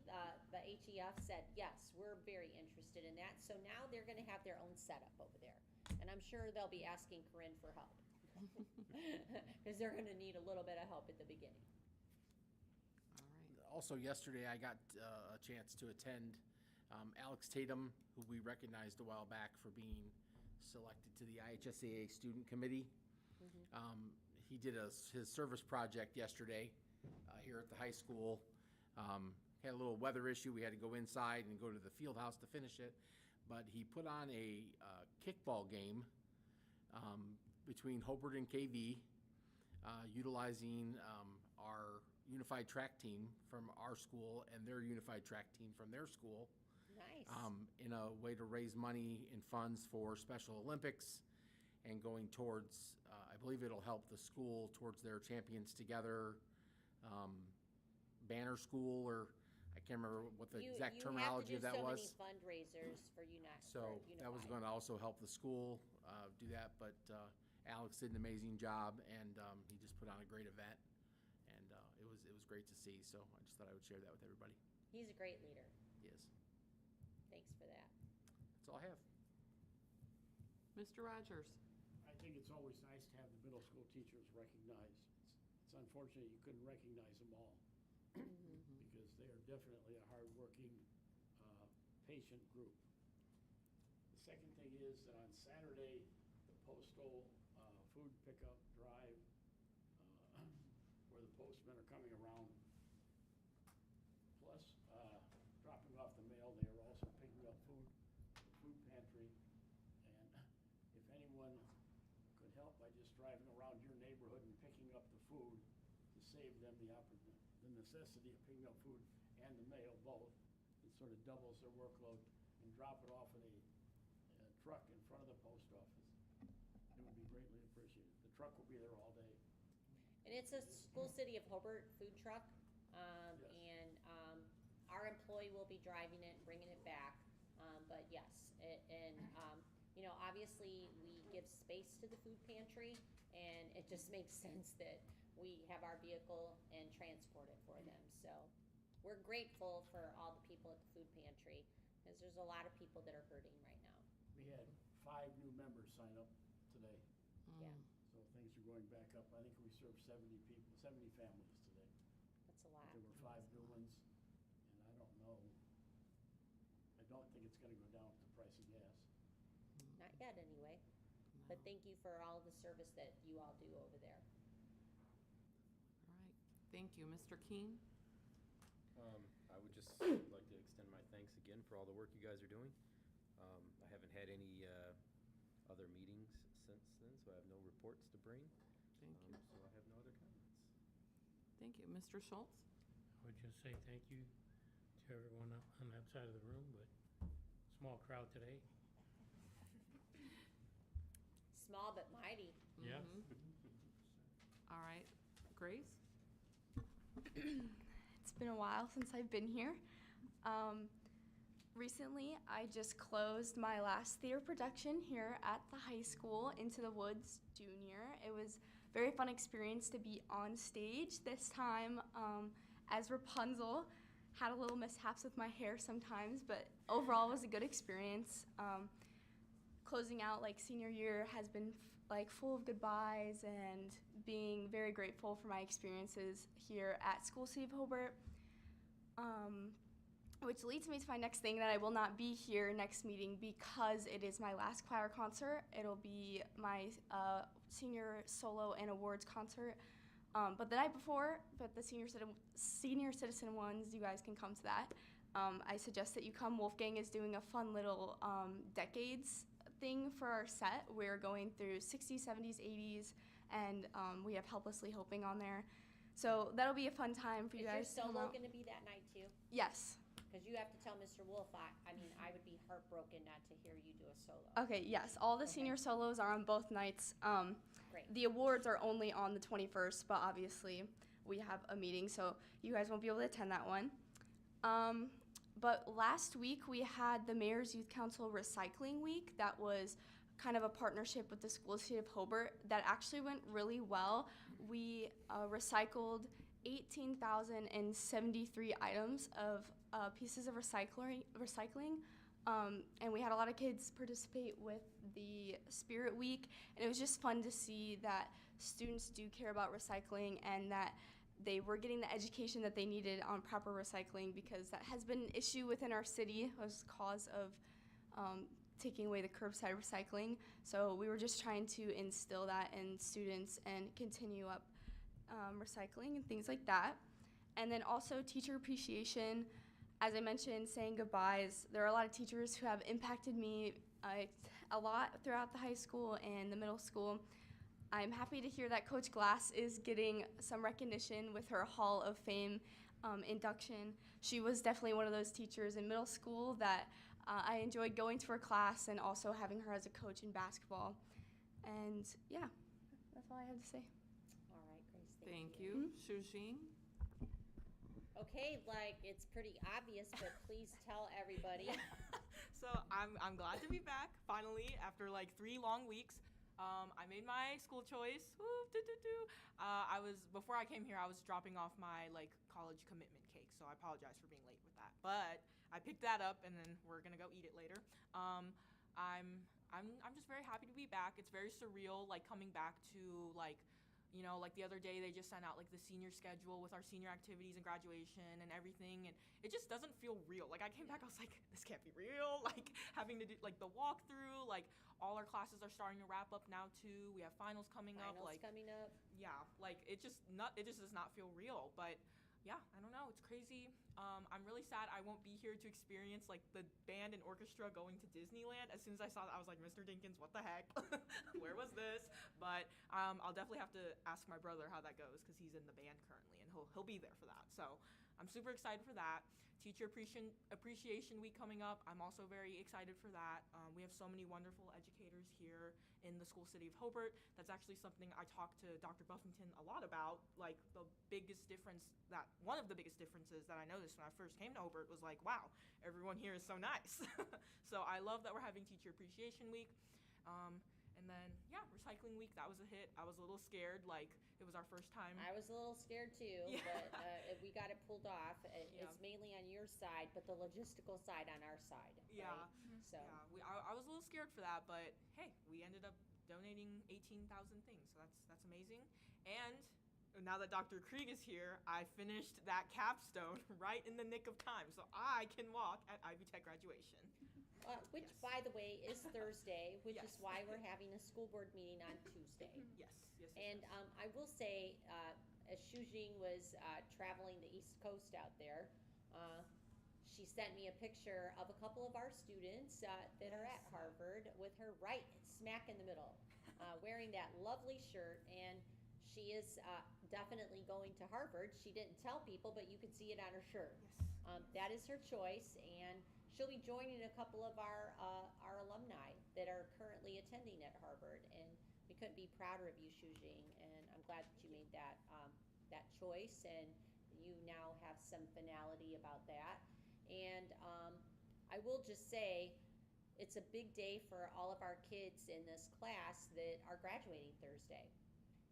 the HEF said, yes, we're very interested in that. So now they're going to have their own setup over there. And I'm sure they'll be asking Corinne for help. Because they're going to need a little bit of help at the beginning. All right. Also, yesterday I got a chance to attend Alex Tatum, who we recognized a while back for being selected to the IHSAA Student Committee. He did his service project yesterday here at the high school. Had a little weather issue. We had to go inside and go to the field house to finish it. But he put on a kickball game between Hobart and KV, utilizing our unified track team from our school and their unified track team from their school. Nice. In a way to raise money and funds for Special Olympics and going towards, I believe it'll help the school towards their Champions Together banner school, or I can't remember what the exact terminology of that was. You have to do so many fundraisers for So that was going to also help the school do that, but Alex did an amazing job, and he just put on a great event, and it was great to see. So I just thought I would share that with everybody. He's a great leader. He is. Thanks for that. That's all I have. Mr. Rogers? I think it's always nice to have the middle school teachers recognized. It's unfortunate you couldn't recognize them all because they are definitely a hardworking, patient group. The second thing is that on Saturday, the postal food pickup drive, where the postmen are coming around, plus dropping off the mail, they are also picking up food at the food pantry. And if anyone could help by just driving around your neighborhood and picking up the food to save them the necessity of picking up food and the mail both, it sort of doubles their workload, and drop it off in a truck in front of the post office, it would be greatly appreciated. The truck will be there all day. And it's a School City of Hobart food truck. Yes. And our employee will be driving it and bringing it back. But yes, obviously we give space to the food pantry, and it just makes sense that we have our vehicle and transport it for them. So we're grateful for all the people at the food pantry, because there's a lot of people that are hurting right now. We had 5 new members sign up today. Yeah, So things are going back up. I think we served 70 people, 70 families today. that's a lot. There were 5 new ones, and I don't know. I don't think it's gonna go down with the price of gas. Not yet, anyway. But thank you for all the service that you all do over there. All right. Thank you. Mr. Keen? I would just like to extend my thanks again for all the work you guys are doing. I haven't had any other meetings since then, so I have no reports to bring. Thank you. So I have no other comments. Thank you. Mr. Schultz? I would just say thank you to everyone on that side of the room, but small crowd today. Small but mighty. Yeah. All right. Grace? It's been a while since I've been here. Recently, I just closed my last theater production here at the high school, Into the Woods Junior. It was a very fun experience to be on stage this time as Rapunzel. Had a little mishaps with my hair sometimes, but overall it was a good experience. Closing out senior year has been full of goodbyes and being very grateful for my experiences here at School City of Hobart. Which leads me to my next thing, that I will not be here next meeting because it is my last choir concert. It'll be my senior solo and awards concert. But the night before, the senior citizen ones, you guys can come to that. I suggest that you come. Wolfgang is doing a fun little decades thing for our set. We're going through 60s, 70s, 80s, and we have Helplessly Hoping on there. So that'll be a fun time for you guys Is to your come solo out. going to be that night too? Yes. Because you have to tell Mr. Wolf, I mean, I would be heartbroken not to hear you do a solo. Okay, yes. All the Okay. senior solos are on both nights. Great. The awards are only on the 21st, but obviously we have a meeting, so you guys won't be able to attend that one. But last week we had the Mayor's Youth Council Recycling Week. That was kind of a partnership with the School City of Hobart that actually went really well. We recycled 18,073 items of pieces of recycling. And we had a lot of kids participate with the Spirit Week, and it was just fun to see that students do care about recycling and that they were getting the education that they needed on proper recycling, because that has been an issue within our city as a cause of taking away the curbside recycling. So we were just trying to instill that in students and continue up recycling and things like that. And then also teacher appreciation. As I mentioned, saying goodbyes. There are a lot of teachers who have impacted me a lot throughout the high school and the middle school. I'm happy to hear that Coach Glass is getting some recognition with her Hall of Fame induction. She was definitely one of those teachers in middle school that I enjoyed going to her class and also having her as a coach in basketball. And yeah, that's all I have to say. All right, Grace. Thank you. Shujin? Okay, like it's pretty obvious, but please tell everybody. So I'm glad to be back finally after like 3 long weeks. I made my school choice. Woo, before I came here, I was dropping off my like college commitment cake, so I apologize for being late with that. But I picked that up, and then we're gonna go eat it later. I'm just very happy to be back. It's very surreal, like coming back to like, you know, like the other day they just sent out like the senior schedule with our senior activities and graduation and everything, and it just doesn't feel real. Like I came back, I was like, this can't be real. Like having to do like the walkthrough, like all our classes are starting to wrap up now too. We have finals coming up. Yeah, like it just does not feel real. But yeah, I don't know. It's crazy. I'm really sad I won't be here to experience like the band and orchestra going to Disneyland. As soon as I saw that, I was like, Mr. Dinkins, what the heck? Where was this? But I'll definitely have to ask my brother how that goes, because he's in the band currently, and he'll be there for that. So I'm super excited for that. Teacher Appreciation Week coming up. I'm also very excited for that. We have so many wonderful educators here in the School City of Hobart. That's actually something I talked to Dr. Buffington a lot about. Like one of the biggest differences that I noticed when I first came to Hobart was like, wow, everyone here is so nice. So I love that we're having Teacher Appreciation Week. And then, yeah, Recycling Week, that was a hit. I was a little scared, like, it was our first time. I was a little scared too, Yeah. but we got it pulled off. Yeah. It's mainly on your side, but the logistical side on our side. Yeah. Right? So. Yeah, I was a little scared for that, but hey, we ended up donating 18,000 things, so that's amazing. And now that Dr. Krieg is here, I finished that capstone right in the nick of time, so I can walk at Ivy Tech graduation. Which, Yes. by the way, is Thursday, which Yes. is why we're having a school board meeting on Tuesday. Yes. And I will say, as Shujing was traveling the East Coast out there, she sent me a picture of a couple of our students that are at Harvard with her right smack in the middle, wearing that lovely shirt. And she is definitely going to Harvard. She didn't tell people, but you could see it on her shirt. Yes. That is her choice, and she'll be joining a couple of our alumni that are currently attending at Harvard. And we couldn't be prouder of you, Shujing, and I'm glad that you made that choice, and you now have some finality about that. And I will just say, it's a big day for all of our kids in this class that are graduating Thursday.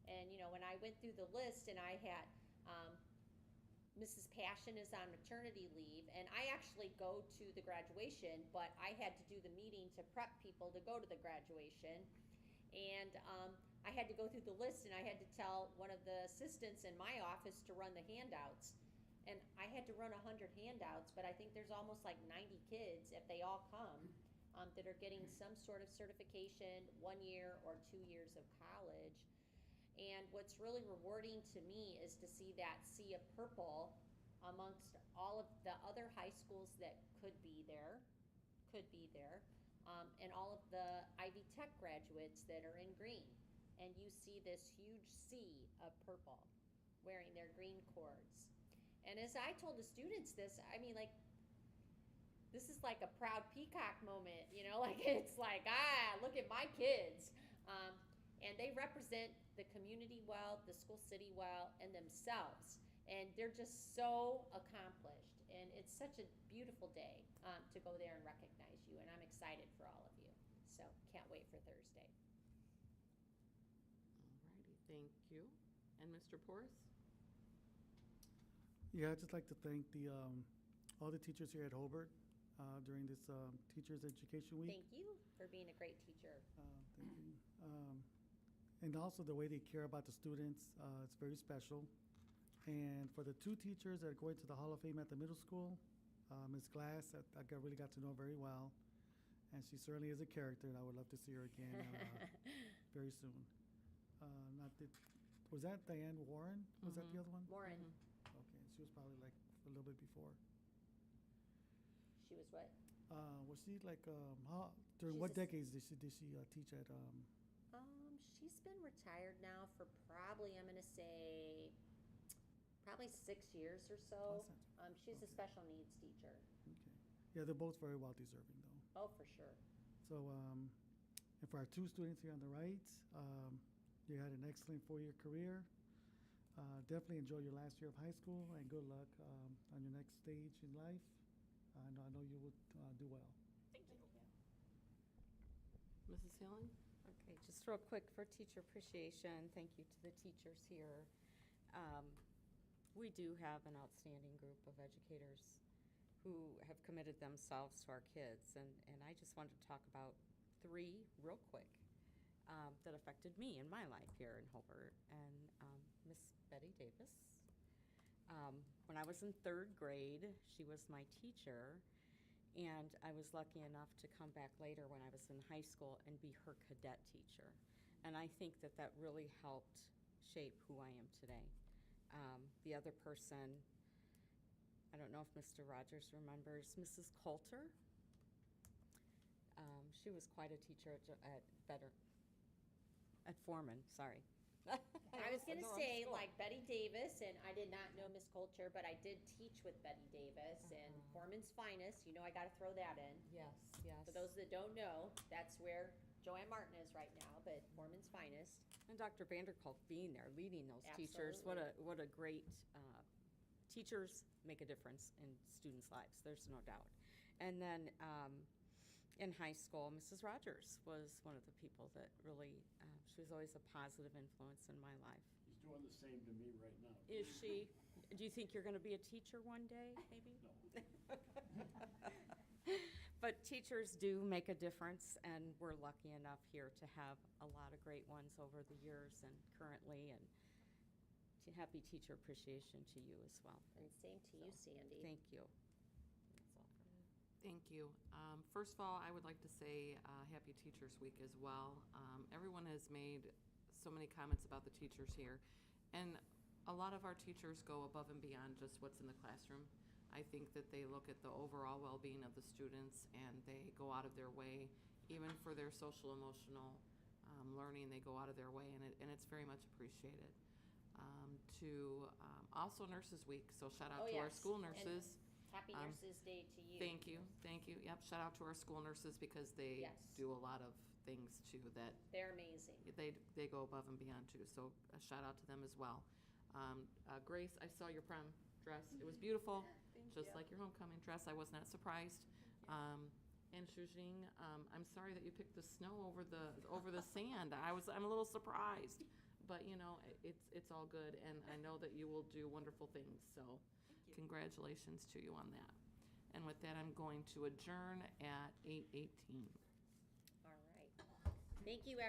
And you know, when I went through the list, and I had Mrs. Passion is on maternity leave, and I actually go to the graduation, but I had to do the meeting to prep people to go to the graduation. And I had to go through the list, and I had to tell one of the assistants in my office to run the handouts. And I had to run 100 handouts, but I think there's almost like 90 kids, if they all come, that are getting some sort of certification, 1 year or 2 years of college. And what's really rewarding to me is to see that sea of purple amongst all of the other high schools that could be there, and all of the Ivy Tech graduates that are in green. and you see this huge sea of purple wearing their green cords. And as I told the students this, I mean, like, this is like a proud peacock moment, you know, like it's like, look at my kids. And they represent the community well, the school city well, and themselves. And they're just so accomplished. And it's such a beautiful day to go there and recognize you. And I'm excited for all of you. So can't wait for Thursday. Alrighty, thank you. And Mr. Porras? Yeah, I'd just like to thank all the teachers here at Hobart during this Teachers Education Week. Thank you for being a great teacher. Thank you. And also the way they care about the students, it's very special. And for the 2 teachers that are going to the Hall of Fame at the middle school, Ms. Glass, really got to know very well. And she certainly is a character, and I would love to see her again very soon. Was that Diane Warren? Was that the other one? Warren. Okay, she was probably like a little bit before. She was what? Was she like, during She's what a decades did she teach at? She's been retired now for probably, I'm going to say, probably 6 years or so. She's a special needs teacher. Okay. Yeah, they're both very well deserving, though. Oh, for sure. So, and for our 2 students here on the right, you had an excellent 4-year career. Definitely enjoy your last year of high school, and good luck on your next stage in life. I know you will do well. Thank you. Mrs. Hilling? Okay, just real quick for teacher appreciation, thank you to the teachers here. We do have an outstanding group of educators who have committed themselves to our kids, and I just wanted to talk about 3 real quick that affected me in my life here in Hobart. And Miss Betty Davis. When I was in 3rd grade, she was my teacher, and I was lucky enough to come back later when I was in high school and be her cadet teacher. And I think that that really helped shape who I am today. The other person, I don't know if Mr. Rogers remembers, Mrs. Coulter. She was quite a teacher at Foreman, sorry. I was going to say, like Betty Davis, and I did not know Miss Coulter, but I did teach with Betty Davis and Foreman's Finest. You know, I got to throw that in. Yes, yes. For those that don't know, that's where Joanne Martin is right now, but Foreman's Finest. And Dr. Vanderkolk being there, leading those teachers. What a great, teachers make a difference in students' lives, there's no doubt. And then in high school, Mrs. Rogers was one of the people that really, she was always a positive influence in my life. She's doing the same to me right now. Is she? Do you think you're going to be a teacher one day, maybe? No. But teachers do make a difference, and we're lucky enough here to have a lot of great ones over the years and currently, and happy Teacher Appreciation to you as well. And same to you, Sandy. Thank you. That's all for me. Thank you. First of all, I would like to say Happy Teachers Week as well. Everyone has made so many comments about the teachers here, and a lot of our teachers go above and beyond just what's in the classroom. I think that they look at the overall well-being of the students, and they go out of their way, even for their social emotional learning, they go out of their way, and it's very much appreciated. Also Nurses Week, so shout out to our school nurses. Happy Nurses Day to you. Thank you. Yep, shout out to our school nurses because they do a lot of things too that they're amazing. They go above and beyond too, so a shout out to them as well. Grace, I saw your prom dress. It was beautiful, just like your homecoming dress. I was not surprised. And Shujing, I'm sorry that you picked the snow over the sand. I'm a little surprised, but you know it's all good, and I know that you will do wonderful things. So, congratulations to you on that. And with that, I'm going to adjourn at 8:18. All right. Thank you, everyone.